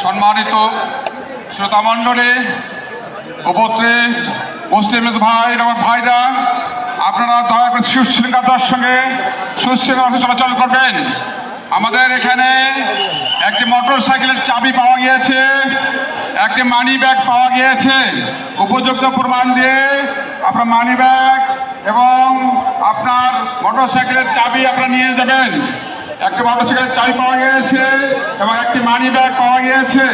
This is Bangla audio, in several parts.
সম্মানিত শ্রোতামণ্ডলী, উপস্থিত মুসলিম ভাই এবং ভাইরা, আপনারা দয়া করে সুশৃঙ্খলার সঙ্গে সুশৃঙ্খলভাবে চলাচল করবেন। আমাদের এখানে একটি মোটর সাইকেলের চাবি পাওয়া গিয়েছে, একটি মানি ব্যাগ পাওয়া গিয়েছে। উপযুক্ত প্রমাণ দিয়ে আপনার মানি ব্যাগ এবং আপনার মোটর সাইকেলের চাবি আপনারা নিয়ে যাবেন। একটি মোটরসাইকেলের চাবি পাওয়া গিয়েছে এবং একটি মানি ব্যাগ পাওয়া গিয়েছে।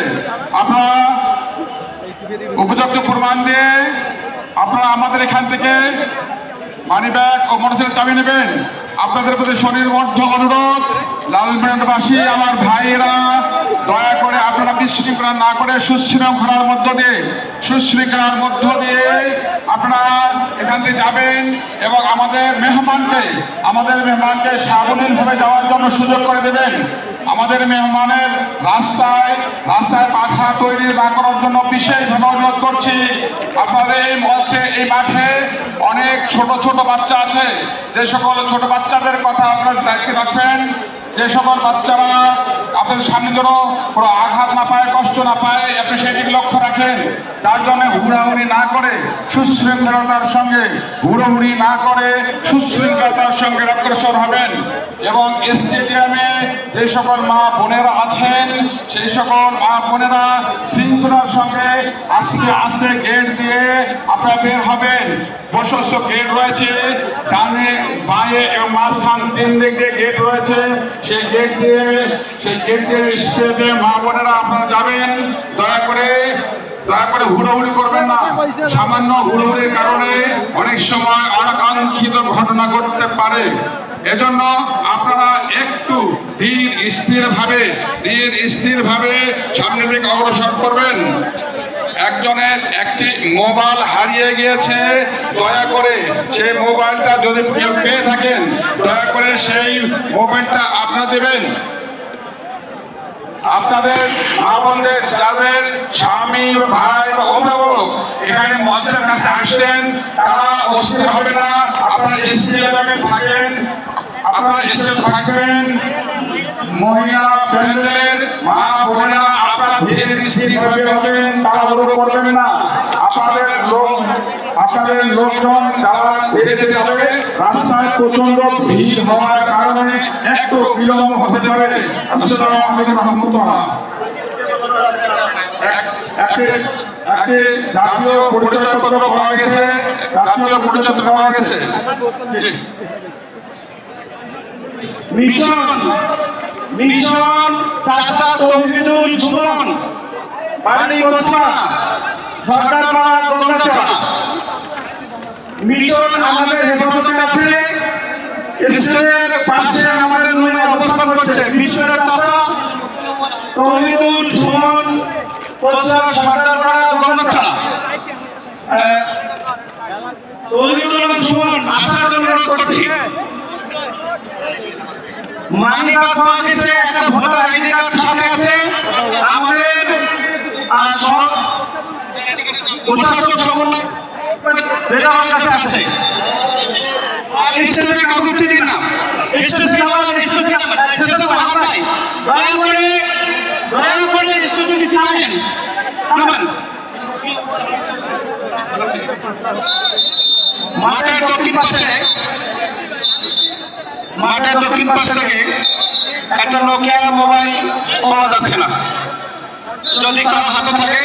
আপনারা উপযুক্ত প্রমাণ দিয়ে আপনারা আমাদের এখান থেকে মানি ব্যাগ ও মোটরসাইকেলের চাবি নেবেন। আপনাদের প্রতি সনির্বদ্ধ অনুরোধ, লালমনিরহাটবাসী আমার ভাইয়েরা, দয়া করে আপনারা বিশৃঙ্খলা না করে সুশৃঙ্খলার মধ্য দিয়ে আপনারা এখান থেকে যাবেন এবং আমাদের মেহমানকে সাবলীলভাবে যাওয়ার জন্য সুযোগ করে দেবেন। আমাদের মেহমানের রাস্তায় বাধা তৈরি না করার জন্য বিশেষভাবে অনুরোধ করছি। আপনাদের এই মাঠে অনেক ছোট বাচ্চা আছে। যে সকল ছোট বাচ্চাদের কথা আপনারা দায়িত্ব রাখবেন, যে সকল বাচ্চারা আপনাদের সামনে যেন কোনো আঘাত না পায়, কষ্ট না পায়, আপনি সেদিকে লক্ষ্য রাখেন। তার জন্য হুড়াহুড়ি না করে সুশৃঙ্খলতার সঙ্গে অগ্রসর হবেন। এবং স্টেডিয়ামে যে সকল মা বোনেরা আছেন, সেই সকল মা বোনেরা শৃঙ্খলার সঙ্গে আস্তে আস্তে গেট দিয়ে আপনারা বের হবেন। প্রশস্ত গেট রয়েছে, ডানে বাঁয়ে এবং মাঝখান 3 দিক দিয়ে গেট রয়েছে। সেই গেট দিয়ে স্টেজে মা বোনেরা আপনারা যাবেন। দয়া করে হুড়োহুড়ি করবেন না। সামান্য হুড়োহুড়ির কারণে অনেক সময় অনাকাঙ্ক্ষিত ঘটনা ঘটতে পারে। এজন্য আপনারা একটু ধীর স্থিরভাবে সামনের দিকে অগ্রসর করবেন। একজনের একটি মোবাইল হারিয়ে গিয়েছে, দয়া করে সেই মোবাইলটা যদি কেউ পেয়ে থাকেন, দয়া করে সেই মোবাইলটা আপনারা দেবেন। আপনাদের মা বোনদের যাদের স্বামী, ভাই বা অভিভাবক এখানে মঞ্চের কাছে আসছেন, তারা অস্থির হবে না। আপনারা স্টেজে থাকবেন। মহিলা প্যান্ডেলের মা বোনেরা আপনারা ধীরে স্থিরভাবে হবেন, তাড়াহুড়ো করবেন না। আপনাদের লোকজন যারা বেরিয়ে যাবে, রাস্তায় প্রচন্ড ভিড় হওয়ার কারণে একটু বিলম্ব হতে পারে। আসসালামু আলাইকুম ওয়া রাহমাতুল্লাহ। একটি জাতীয় পরিচয়পত্র পাওয়া গেছে। মিশন চাচা তৌহিদুল সুমন, বাড়ি কোচা, সরকারপাড়া, গঙ্গাচড়া। মিশন আমাদের হেফাজতে আছে, স্টেজের পাশে আমাদের রুমে অবস্থান করছে। মিশনের চাচা তৌহিদুল সুমন, কোচা, সরকারপাড়া, গঙ্গাচড়া। তৌহিদুল সুমন আসার জন্য অনুরোধ করছি। মানি কার্ড পাওয়া গেছে, একটা ভোটার আইডি কার্ড সাথে আছে। আমাদের প্রশাসক সমন্বয় এটা আমার কাছে আছে। আর স্টেজে কাউকে দিন না, স্টেজে আমার নাই। দয়া করে স্টেজে নিচে নামেন। মাঠের দক্ষিণ পাশ থেকে একটা নোকিয়া মোবাইল পাওয়া যাচ্ছে না। যদি কারো হাতে থাকে